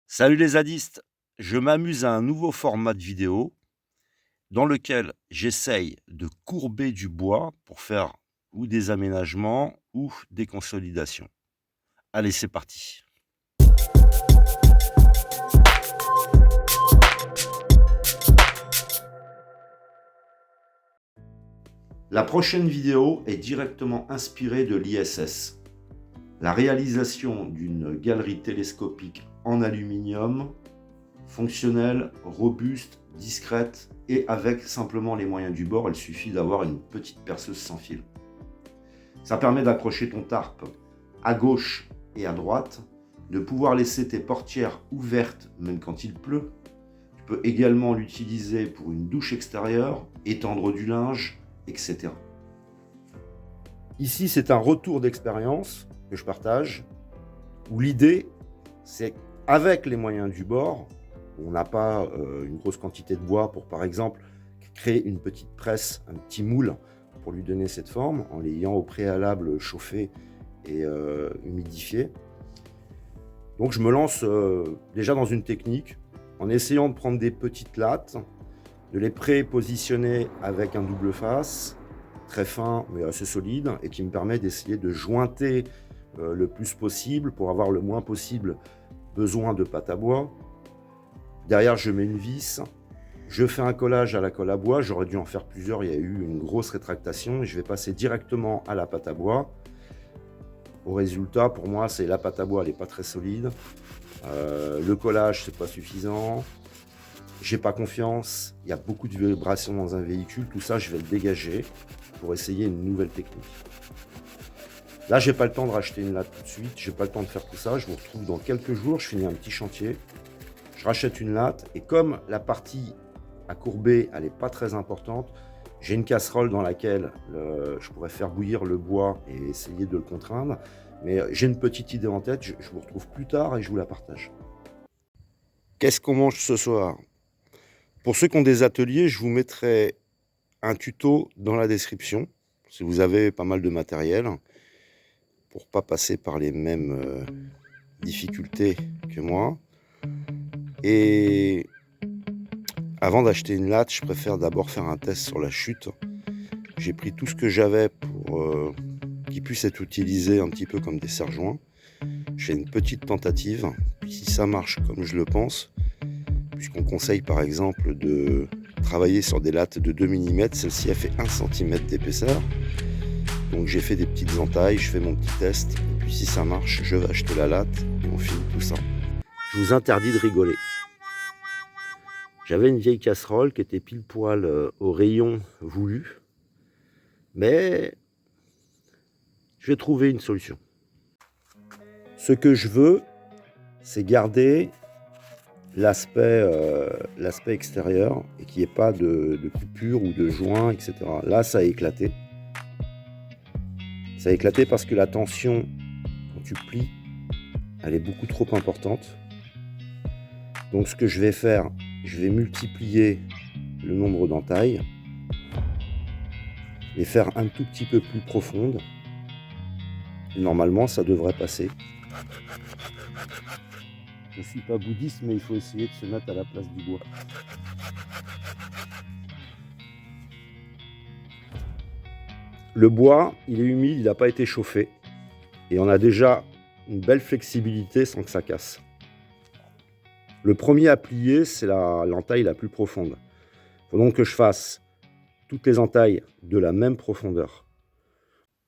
Salut les zadistes, je m'amuse à un nouveau format de vidéo dans lequel j'essaye de courber du bois pour faire ou des aménagements ou des consolidations. Allez, c'est parti. La prochaine vidéo est directement inspirée de l'ISS. La réalisation d'une galerie télescopique en aluminium, fonctionnelle, robuste, discrète et avec simplement les moyens du bord, il suffit d'avoir une petite perceuse sans fil. Ça permet d'accrocher ton tarp à gauche et à droite, de pouvoir laisser tes portières ouvertes même quand il pleut. Tu peux également l'utiliser pour une douche extérieure, étendre du linge, etc. Ici, c'est un retour d'expérience que je partage, où l'idée, c'est avec les moyens du bord, on n'a pas une grosse quantité de bois pour, par exemple, créer une petite presse, un petit moule pour lui donner cette forme, en l'ayant au préalable chauffé et humidifié. Donc je me lance déjà dans une technique, en essayant de prendre des petites lattes, de les pré-positionner avec un double face, très fin mais assez solide, et qui me permet d'essayer de jointer le plus possible pour avoir le moins possible besoin de pâte à bois. Derrière, je mets une vis, je fais un collage à la colle à bois, j'aurais dû en faire plusieurs, il y a eu une grosse rétractation, et je vais passer directement à la pâte à bois. Au résultat, pour moi, c'est la pâte à bois, elle n'est pas très solide. Le collage, c'est pas suffisant. J'ai pas confiance. Il y a beaucoup de vibrations dans un véhicule. Tout ça, je vais le dégager pour essayer une nouvelle technique. Là, j'ai pas le temps de racheter une latte tout de suite. J'ai pas le temps de faire tout ça. Je vous retrouve dans quelques jours. Je finis un petit chantier. Je rachète une latte. Et comme la partie à courber, elle n'est pas très importante, j'ai une casserole dans laquelle je pourrais faire bouillir le bois et essayer de le contraindre. Mais j'ai une petite idée en tête, je vous retrouve plus tard et je vous la partage. Qu'est-ce qu'on mange ce soir? Pour ceux qui ont des ateliers, je vous mettrai un tuto dans la description, si vous avez pas mal de matériel, pour pas passer par les mêmes difficultés que moi. Et avant d'acheter une latte, je préfère d'abord faire un test sur la chute. J'ai pris tout ce que j'avais pour qu'il puisse être utilisé un petit peu comme des serre-joints. Je fais une petite tentative, puis si ça marche comme je le pense, puisqu'on conseille par exemple de travailler sur des lattes de 2 mm, celle-ci a fait 1 cm d'épaisseur. Donc j'ai fait des petites entailles, je fais mon petit test, et puis si ça marche, je vais acheter la latte et on filme tout ça. Je vous interdis de rigoler. J'avais une vieille casserole qui était pile poil au rayon voulu, mais je vais trouver une solution. Ce que je veux, c'est garder l'aspect extérieur et qu'il n'y ait pas de coupure ou de joint, etc. Là, ça a éclaté. Ça a éclaté parce que la tension, quand tu plies, elle est beaucoup trop importante. Donc ce que je vais faire, je vais multiplier le nombre d'entailles, les faire un tout petit peu plus profondes. Et normalement, ça devrait passer. Je ne suis pas bouddhiste, mais il faut essayer de se mettre à la place du bois. Le bois, il est humide, il n'a pas été chauffé. Et on a déjà une belle flexibilité sans que ça casse. Le premier à plier, c'est l'entaille la plus profonde. Il faut donc que je fasse toutes les entailles de la même profondeur.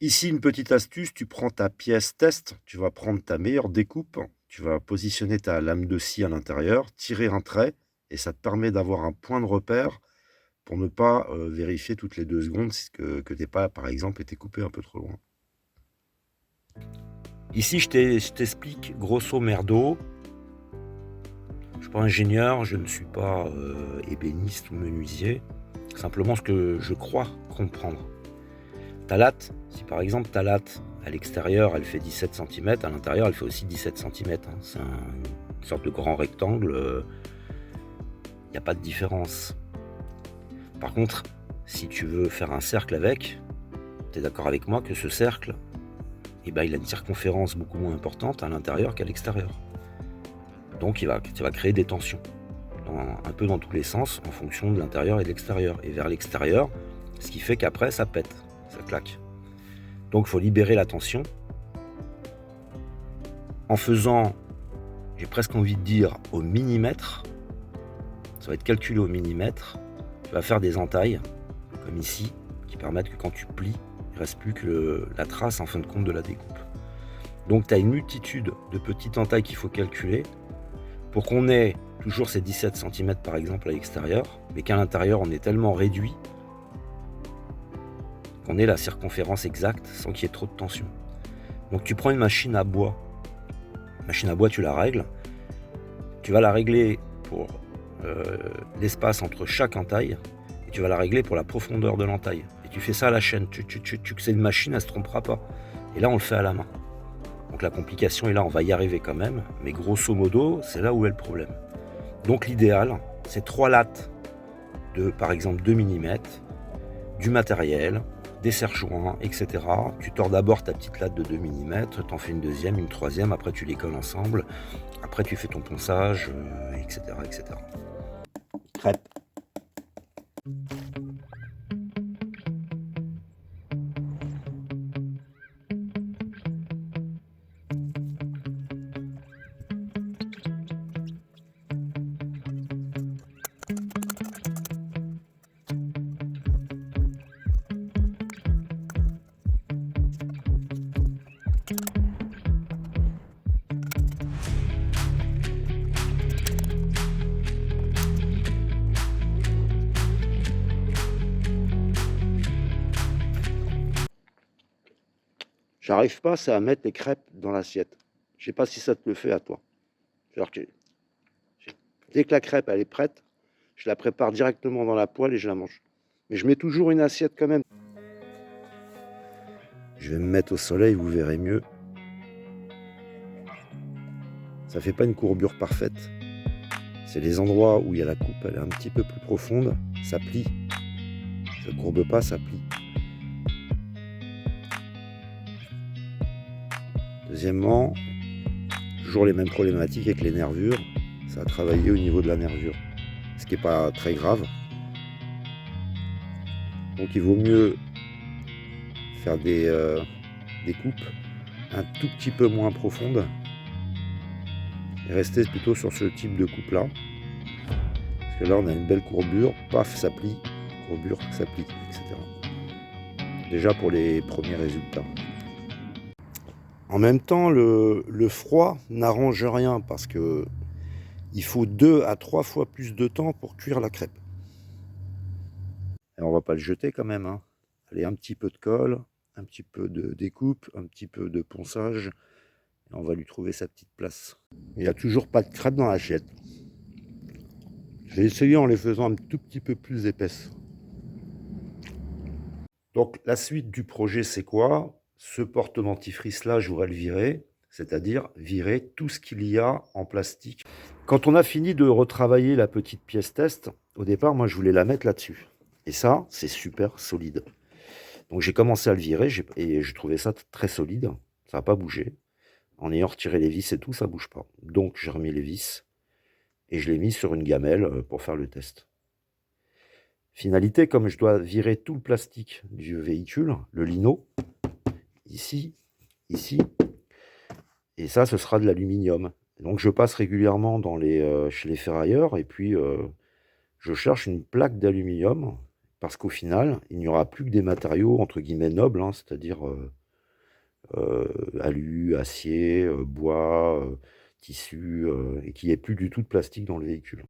Ici, une petite astuce, tu prends ta pièce test, tu vas prendre ta meilleure découpe, tu vas positionner ta lame de scie à l'intérieur, tirer un trait, et ça te permet d'avoir un point de repère pour ne pas vérifier toutes les 2 secondes que tu n'aies pas, par exemple, été coupé un peu trop loin. Ici, je t'explique grosso merdo. Je ne suis pas ingénieur, je ne suis pas ébéniste ou menuisier. Simplement ce que je crois comprendre. Ta latte, si par exemple ta latte à l'extérieur elle fait 17 cm, à l'intérieur elle fait aussi 17 cm. C'est une sorte de grand rectangle, il n'y a pas de différence. Par contre, si tu veux faire un cercle avec, tu es d'accord avec moi que ce cercle, il a une circonférence beaucoup moins importante à l'intérieur qu'à l'extérieur. Donc tu vas créer des tensions, un peu dans tous les sens, en fonction de l'intérieur et de l'extérieur. Et vers l'extérieur, ce qui fait qu'après, ça pète, ça claque. Donc il faut libérer la tension en faisant, j'ai presque envie de dire, au millimètre. Ça va être calculé au millimètre. Tu vas faire des entailles, comme ici, qui permettent que quand tu plies, il ne reste plus que la trace en fin de compte de la découpe. Donc tu as une multitude de petites entailles qu'il faut calculer pour qu'on ait toujours ces 17 cm par exemple à l'extérieur, mais qu'à l'intérieur on est tellement réduit qu'on ait la circonférence exacte sans qu'il y ait trop de tension. Donc tu prends une machine à bois. La machine à bois, tu la règles. Tu vas la régler pour l'espace entre chaque entaille et tu vas la régler pour la profondeur de l'entaille. Et tu fais ça à la chaîne. C'est une machine, elle ne se trompera pas. Et là, on le fait à la main. Donc la complication est là, on va y arriver quand même. Mais grosso modo, c'est là où est le problème. Donc l'idéal, c'est 3 lattes de, par exemple, 2 mm, du matériel, des serre-joints, etc. Tu tords d'abord ta petite latte de 2 mm, t'en fais une deuxième, une troisième, après tu les colles ensemble, après tu fais ton ponçage, etc., etc. Crêpe. J'arrive pas à mettre les crêpes dans l'assiette. Je sais pas si ça te le fait à toi. Dès que la crêpe elle est prête, je la prépare directement dans la poêle et je la mange. Mais je mets toujours une assiette quand même. Je vais me mettre au soleil, vous verrez mieux. Ça fait pas une courbure parfaite. C'est les endroits où il y a la coupe, elle est un petit peu plus profonde, ça plie. Ça ne courbe pas, ça plie. Deuxièmement, toujours les mêmes problématiques avec les nervures. Ça a travaillé au niveau de la nervure, ce qui n'est pas très grave. Donc il vaut mieux faire des coupes un tout petit peu moins profondes et rester plutôt sur ce type de coupe là. Parce que là on a une belle courbure, paf, ça plie, courbure, ça plie, etc. Déjà pour les premiers résultats. En même temps, le froid n'arrange rien parce que il faut 2 à 3 fois plus de temps pour cuire la crêpe. Et on va pas le jeter quand même, hein. Allez, un petit peu de colle, un petit peu de découpe, un petit peu de ponçage, et on va lui trouver sa petite place. Il n'y a toujours pas de crêpe dans l'assiette. J'ai essayé en les faisant un tout petit peu plus épaisses. Donc la suite du projet, c'est quoi? Ce porte-dentifrice-là, je voudrais le virer, c'est-à-dire virer tout ce qu'il y a en plastique. Quand on a fini de retravailler la petite pièce test, au départ, moi, je voulais la mettre là-dessus. Et ça, c'est super solide. Donc j'ai commencé à le virer et je trouvais ça très solide. Ça n'a pas bougé. En ayant retiré les vis et tout, ça ne bouge pas. Donc j'ai remis les vis et je l'ai mis sur une gamelle pour faire le test. Finalité, comme je dois virer tout le plastique du véhicule, le lino, ici, et ça, ce sera de l'aluminium. Donc je passe régulièrement chez les ferrailleurs et puis je cherche une plaque d'aluminium parce qu'au final, il n'y aura plus que des matériaux entre guillemets nobles, hein, c'est-à-dire alu, acier, bois, tissu, et qu'il n'y ait plus du tout de plastique dans le véhicule.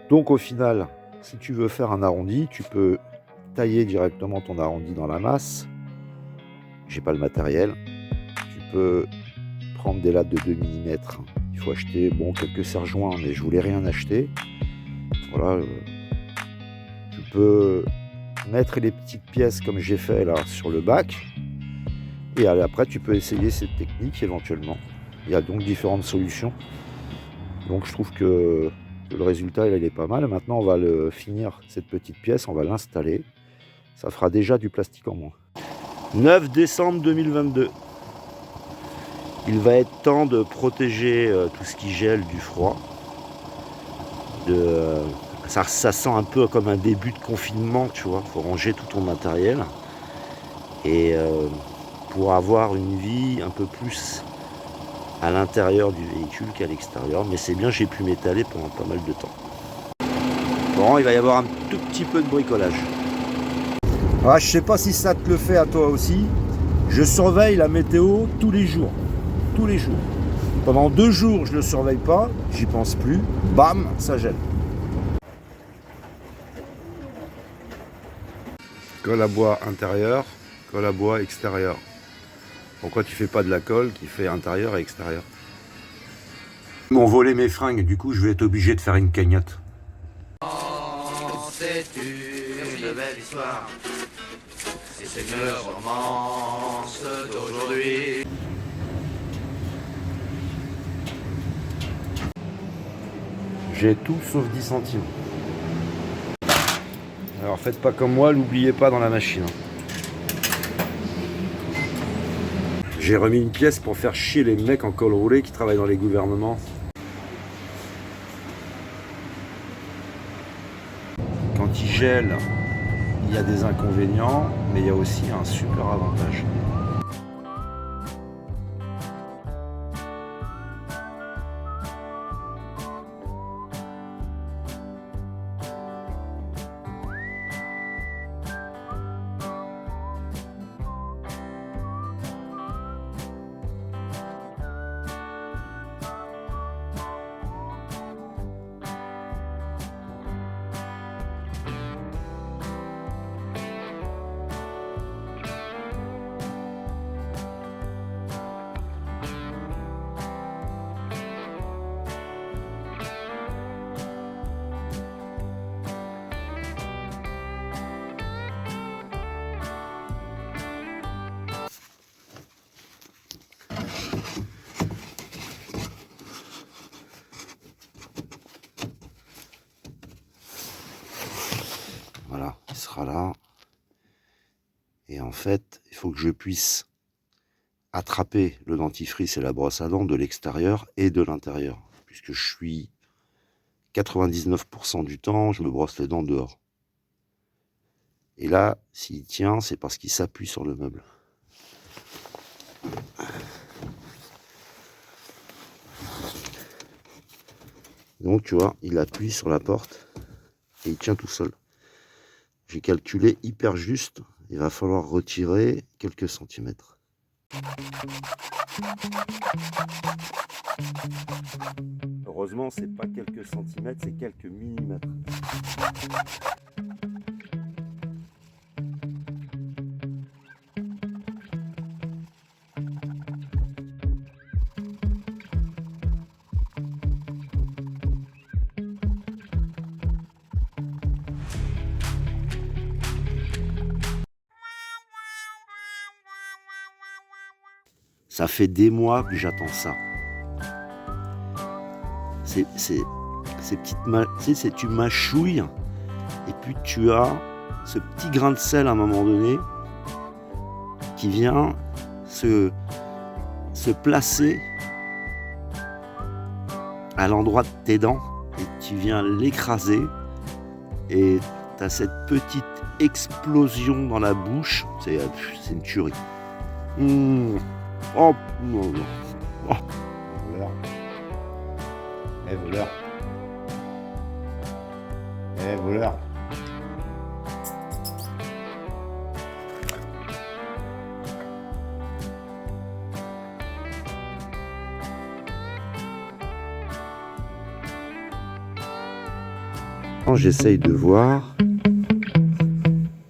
Donc au final, si tu veux faire un arrondi, tu peux tailler directement ton arrondi dans la masse. J'ai pas le matériel. Tu peux prendre des lattes de 2 mm. Il faut acheter quelques serre-joints, mais je voulais rien acheter. Voilà. Tu peux mettre les petites pièces comme j'ai fait là sur le bac. Et après, tu peux essayer cette technique éventuellement. Il y a donc différentes solutions. Donc je trouve que le résultat il est pas mal. Maintenant, on va le finir, cette petite pièce, on va l'installer. Ça fera déjà du plastique en moins. 9 décembre 2022. Il va être temps de protéger tout ce qui gèle du froid. Ça sent un peu comme un début de confinement, tu vois. Il faut ranger tout ton matériel. Et pour avoir une vie un peu plus à l'intérieur du véhicule qu'à l'extérieur. Mais c'est bien, j'ai pu m'étaler pendant pas mal de temps. Bon, il va y avoir un tout petit peu de bricolage. Ah, je sais pas si ça te le fait à toi aussi. Je surveille la météo tous les jours. Tous les jours. Pendant 2 jours, je ne le surveille pas, j'y pense plus. Bam, ça gèle. Colle à bois intérieur, colle à bois extérieur. Pourquoi tu fais pas de la colle qui fait intérieur et extérieur? Ils m'ont volé mes fringues, du coup je vais être obligé de faire une cagnotte. C'est une belle histoire. Et c'est une romance d'aujourd'hui. J'ai tout sauf 10 centimes. Alors faites pas comme moi, l'oubliez pas dans la machine. J'ai remis une pièce pour faire chier les mecs en col roulé qui travaillent dans les gouvernements. Quand il gèle, il y a des inconvénients, mais il y a aussi un super avantage. Voilà, il sera là. Et en fait, il faut que je puisse attraper le dentifrice et la brosse à dents de l'extérieur et de l'intérieur. Puisque je suis 99% du temps, je me brosse les dents dehors. Et là, s'il tient, c'est parce qu'il s'appuie sur le meuble. Donc, tu vois, il appuie sur la porte et il tient tout seul. J'ai calculé hyper juste. Il va falloir retirer quelques centimètres. Heureusement, c'est pas quelques centimètres, c'est quelques millimètres. Ça fait des mois que j'attends ça. Ces petites tu mâchouilles et puis tu as ce petit grain de sel à un moment donné qui vient se placer à l'endroit de tes dents et tu viens l'écraser et tu as cette petite explosion dans la bouche. C'est une tuerie. Oh non, non. Oh. Voleur. Voleur. Voleur. J'essaye de voir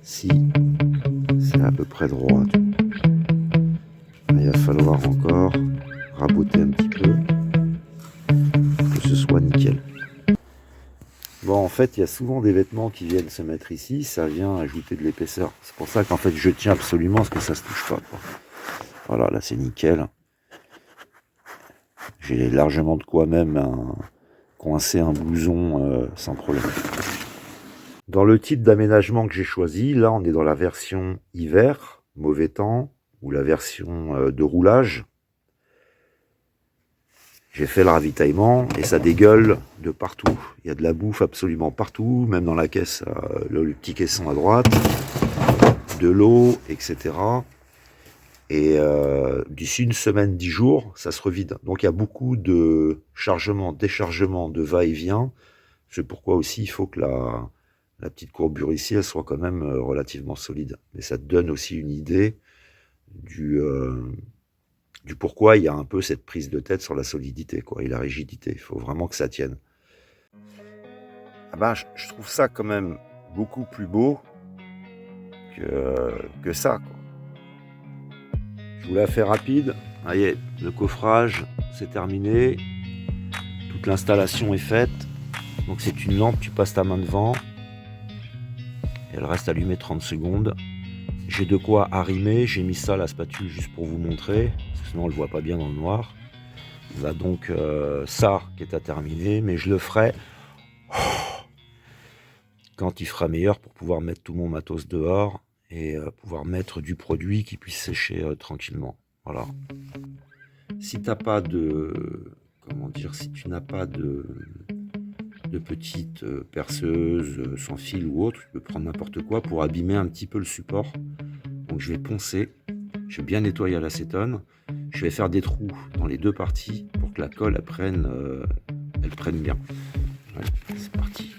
si c'est à peu près droit. Il va falloir encore raboter un petit peu que ce soit nickel. Bon, en fait, il y a souvent des vêtements qui viennent se mettre ici, ça vient ajouter de l'épaisseur. C'est pour ça qu'en fait, je tiens absolument à ce que ça se touche pas, quoi. Voilà, là, c'est nickel. J'ai largement de quoi même coincer un blouson sans problème. Dans le type d'aménagement que j'ai choisi, là, on est dans la version hiver, mauvais temps, ou la version de roulage. J'ai fait le ravitaillement et ça dégueule de partout. Il y a de la bouffe absolument partout, même dans la caisse, le petit caisson à droite, de l'eau, etc. Et d'ici une semaine, 10 jours, ça se revide. Donc il y a beaucoup de chargement, déchargement, de va-et-vient. C'est pourquoi aussi il faut que la petite courbure ici, elle soit quand même relativement solide. Mais ça te donne aussi une idée du pourquoi il y a un peu cette prise de tête sur la solidité, quoi, et la rigidité. Il faut vraiment que ça tienne. Ah ben, je trouve ça quand même beaucoup plus beau que ça, quoi. Je vous la fais rapide. Voyez, le coffrage, c'est terminé. Toute l'installation est faite. Donc c'est une lampe, tu passes ta main devant. Elle reste allumée 30 secondes. J'ai de quoi arrimer. J'ai mis ça à la spatule juste pour vous montrer. Parce que sinon on ne le voit pas bien dans le noir. Il y a donc ça qui est à terminer. Mais je le ferai quand il fera meilleur pour pouvoir mettre tout mon matos dehors et pouvoir mettre du produit qui puisse sécher tranquillement. Voilà. Si t'as pas de, comment dire, si tu n'as pas de petite perceuse sans fil ou autre, tu peux prendre n'importe quoi pour abîmer un petit peu le support. Donc je vais poncer, je vais bien nettoyer à l'acétone, je vais faire des trous dans les deux parties pour que la colle elle prenne bien. Voilà, c'est parti.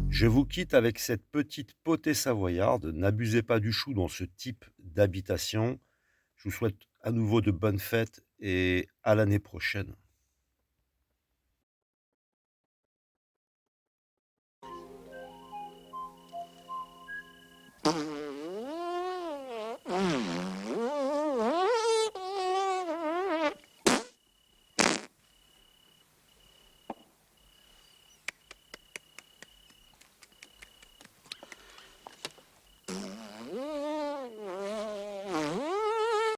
Je vous quitte avec cette petite potée savoyarde. N'abusez pas du chou dans ce type d'habitation. Je vous souhaite à nouveau de bonnes fêtes et à l'année prochaine.